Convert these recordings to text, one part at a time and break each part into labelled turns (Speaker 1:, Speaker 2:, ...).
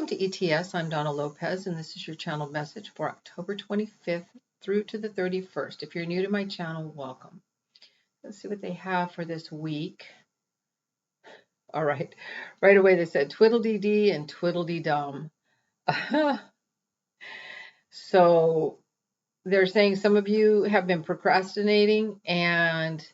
Speaker 1: to ETS. I'm Donna Lopez, and this is your channel message for October 25th through to the 31st. If you're new to my channel, welcome. Let's see what they have for this week. All right. Right away, they said twiddle-dee-dee and twiddle-dee-dum. So they're saying some of you have been procrastinating and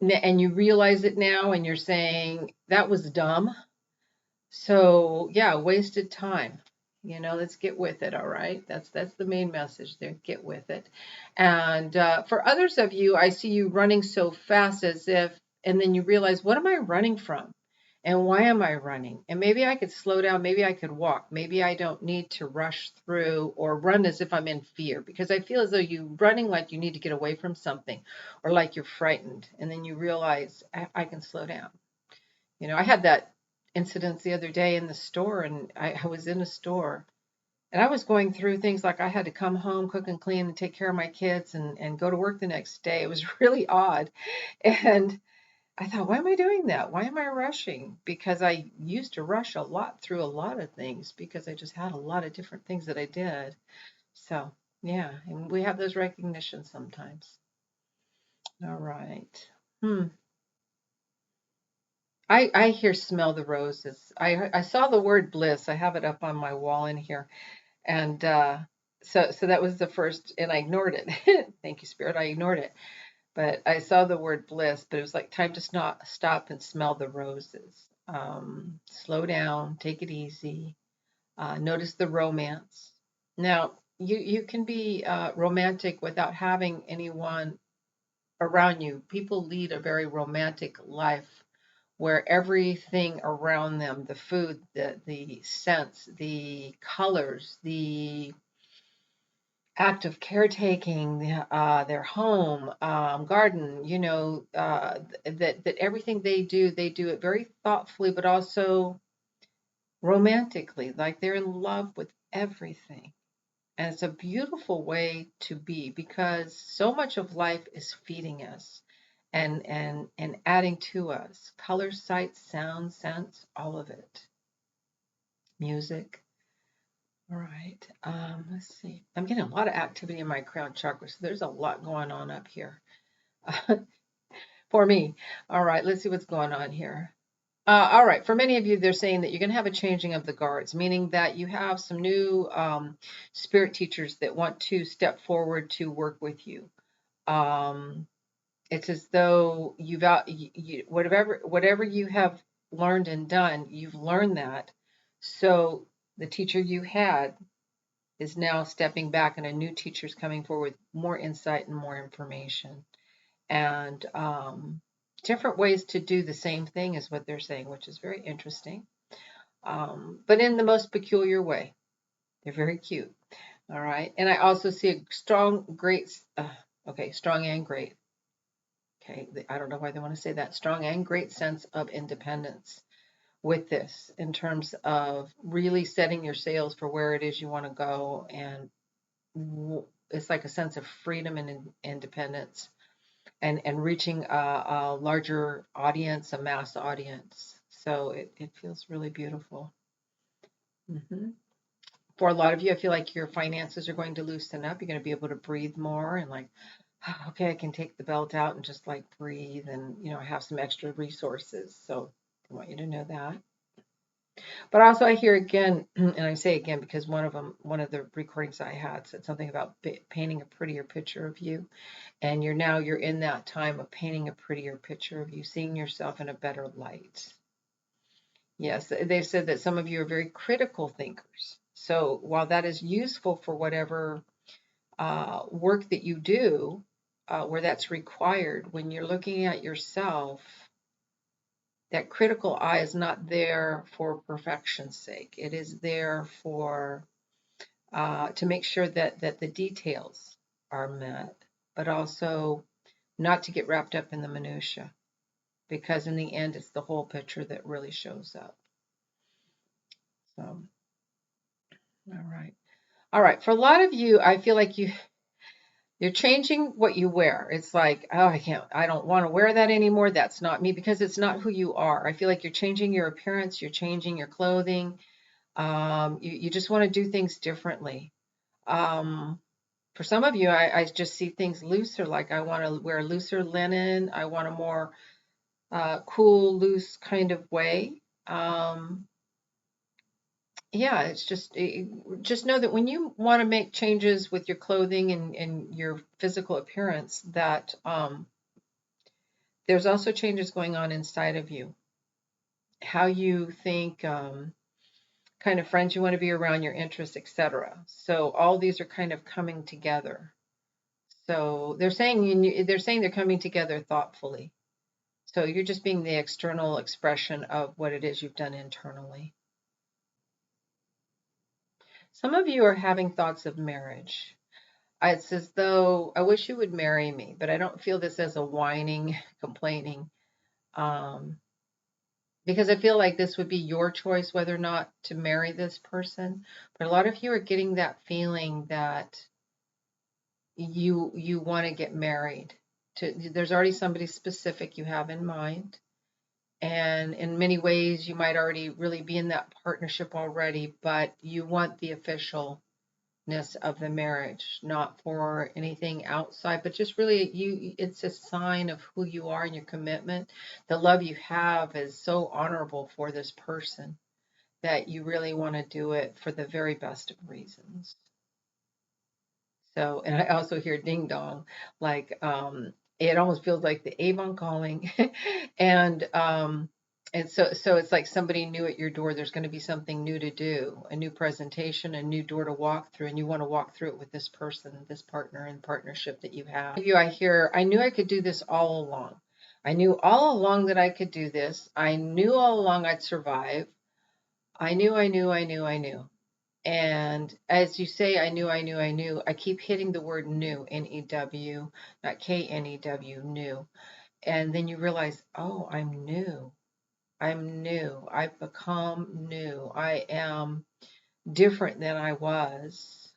Speaker 1: you realize it now, and you're saying that was dumb. So yeah, wasted time. Let's get with it. All right. That's the main message there. Get with it. And for others of you, I see you running so fast and then you realize, what am I running from? And why am I running? And maybe I could slow down. Maybe I could walk. Maybe I don't need to rush through or run as if I'm in fear, because I feel as though you're running like you need to get away from something, or like you're frightened. And then you realize, I can slow down. I had that incident the other day in the store, and I was in a store and I was going through things like I had to come home, cook and clean, and take care of my kids and go to work the next day. It was really odd. And I thought, why am I doing that? Why am I rushing? Because I used to rush a lot through a lot of things because I just had a lot of different things that I did. So, yeah, and we have those recognitions sometimes. All right. I hear smell the roses. I saw the word bliss. I have it up on my wall in here. And so that was the first, and I ignored it. Thank you, Spirit. I ignored it. But I saw the word bliss, but it was like time to stop and smell the roses. Slow down, take it easy. Notice the romance. Now, you can be romantic without having anyone around you. People lead a very romantic life where everything around them, the food, the scents, the colors, the act of caretaking, their home, garden, that everything they do it very thoughtfully, but also romantically, like they're in love with everything. And it's a beautiful way to be, because so much of life is feeding us and adding to us. Color, sight, sound, scents, all of it. Music. All right. Let's see. I'm getting a lot of activity in my crown chakra, so there's a lot going on up here for me. All right. Let's see what's going on here. All right. For many of you, they're saying that you're going to have a changing of the guards, meaning that you have some new spirit teachers that want to step forward to work with you. It's as though whatever you have learned and done, you've learned that. So the teacher you had is now stepping back, and a new teacher is coming forward with more insight and more information. And different ways to do the same thing is what they're saying, which is very interesting. But in the most peculiar way. They're very cute. All right. And I also see a strong and great. Okay. I don't know why they want to say that. Strong and great sense of independence with this, in terms of really setting your sails for where it is you want to go. And it's like a sense of freedom and independence, and reaching a larger audience, a mass audience. So it feels really beautiful. For a lot of you, I feel like your finances are going to loosen up. You're going to be able to breathe more, and like, okay, I can take the belt out and just like breathe, and have some extra resources. So I want you to know that. But also I hear again, and I say again because one of the recordings I had said something about painting a prettier picture of you. And you're in that time of painting a prettier picture of you, seeing yourself in a better light. Yes, they've said that some of you are very critical thinkers. So while that is useful for whatever work that you do, where that's required, when you're looking at yourself, that critical eye is not there for perfection's sake. It is there for to make sure that the details are met, but also not to get wrapped up in the minutia, because in the end, it's the whole picture that really shows up. So, all right. For a lot of you, I feel like you're changing what you wear. It's like, oh, I don't want to wear that anymore. That's not me, because it's not who you are. I feel like you're changing your appearance. You're changing your clothing. You just want to do things differently. Um, for some of you, I just see things looser, like I want to wear looser linen. I want a more cool, loose kind of way. Yeah, it's just know that when you want to make changes with your clothing and your physical appearance, that there's also changes going on inside of you. How you think, kind of friends you want to be around, your interests, etc. So all these are kind of coming together. So they're saying they're coming together thoughtfully. So you're just being the external expression of what it is you've done internally. Some of you are having thoughts of marriage. It's as though I wish you would marry me, but I don't feel this as a whining, complaining, um, because I feel like this would be your choice whether or not to marry this person. But a lot of you are getting that feeling that you want to get married. There's already somebody specific you have in mind. And in many ways, you might already really be in that partnership already, but you want the officialness of the marriage, not for anything outside, but just really it's a sign of who you are and your commitment. The love you have is so honorable for this person that you really want to do it for the very best of reasons. So, and I also hear ding dong, like it almost feels like the Avon calling, and so it's like somebody new at your door. There's going to be something new to do, a new presentation, a new door to walk through, and you want to walk through it with this person, this partner and partnership that you have. You, I hear, I knew I could do this all along. I knew all along that I could do this. I knew all along I'd survive. I knew, I knew, I knew, I knew. And as you say, I knew, I knew, I knew, I keep hitting the word new, N-E-W, not K-N-E-W, new. And then you realize, oh, I'm new. I'm new. I've become new. I am different than I was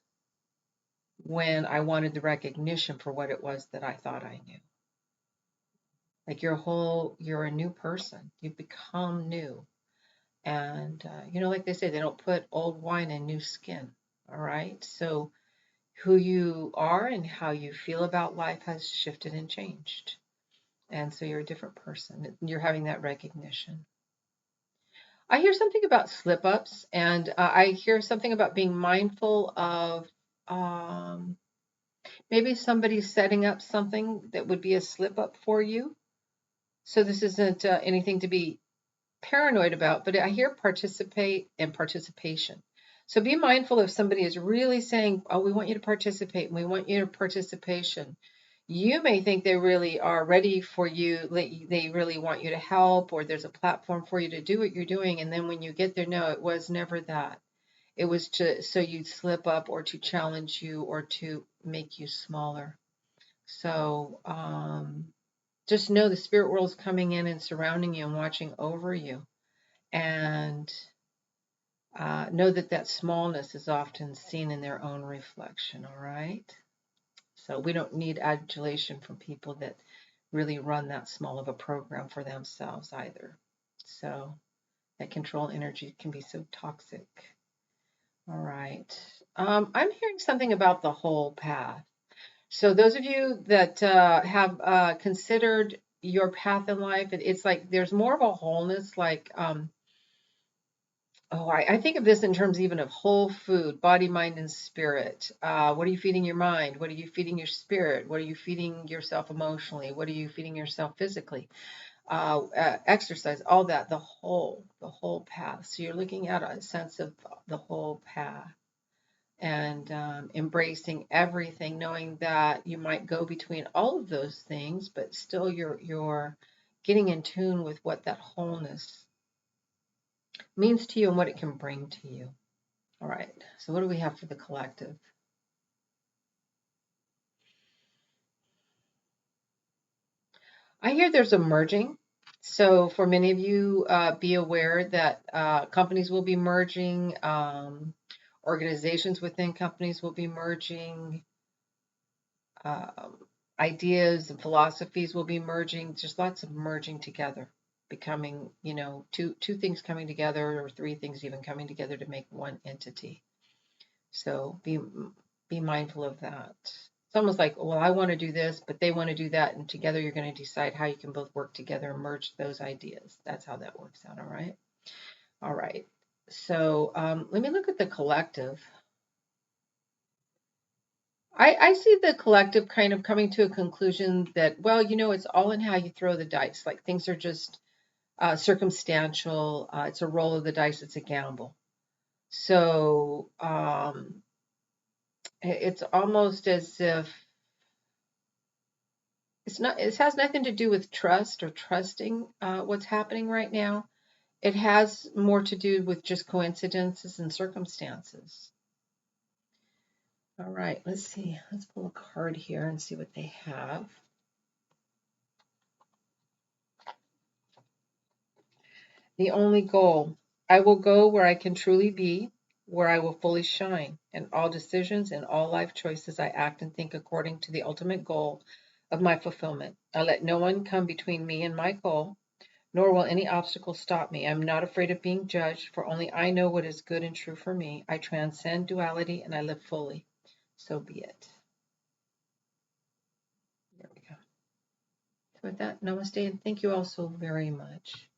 Speaker 1: when I wanted the recognition for what it was that I thought I knew. Like you're a new person. You've become new. And, like they say, they don't put old wine in new skin. All right. So who you are and how you feel about life has shifted and changed. And so you're a different person. You're having that recognition. I hear something about slip ups, and I hear something about being mindful of um, maybe somebody setting up something that would be a slip up for you. So this isn't anything to be paranoid about, but I hear participate and participation. So be mindful if somebody is really saying, oh, we want you to participate and we want your participation. You may think they really are ready for you, they really want you to help, or there's a platform for you to do what you're doing. And then when you get there, no, it was never that. It was so you'd slip up or to challenge you or to make you smaller. So just know the spirit world is coming in and surrounding you and watching over you. And know that that smallness is often seen in their own reflection, all right? So we don't need adulation from people that really run that small of a program for themselves either. So that control energy can be so toxic. All right. I'm hearing something about the whole path. So those of you that have considered your path in life, it's like there's more of a wholeness, like oh, I think of this in terms even of whole food, body, mind, and spirit. What are you feeding your mind? What are you feeding your spirit? What are you feeding yourself emotionally? What are you feeding yourself physically? Exercise, all that, the whole path. So you're looking at a sense of the whole path and embracing everything, knowing that you might go between all of those things, but still you're getting in tune with what that wholeness means to you and what it can bring to you. All right, so what do we have for the collective? I hear there's a merging. So for many of you, be aware that companies will be merging, organizations within companies will be merging, um, ideas and philosophies will be merging, just lots of merging together. becoming, two things coming together, or three things even coming together to make one entity. So be mindful of that. It's almost like, well, I want to do this, but they want to do that, and together you're going to decide how you can both work together and merge those ideas. That's how that works out. All right. All right. So let me look at the collective. I see the collective kind of coming to a conclusion that, well, it's all in how you throw the dice. Like things are just circumstantial. It's a roll of the dice. It's a gamble. So it's almost as if it has nothing to do with trust or trusting what's happening right now. It has more to do with just coincidences and circumstances. All right, let's see. Let's pull a card here and see what they have. The only goal. I will go where I can truly be, where I will fully shine. In all decisions and all life choices, I act and think according to the ultimate goal of my fulfillment. I let no one come between me and my goal, nor will any obstacle stop me. I am not afraid of being judged, for only I know what is good and true for me. I transcend duality and I live fully. So be it. There we go. So with that, namaste, and thank you all so very much.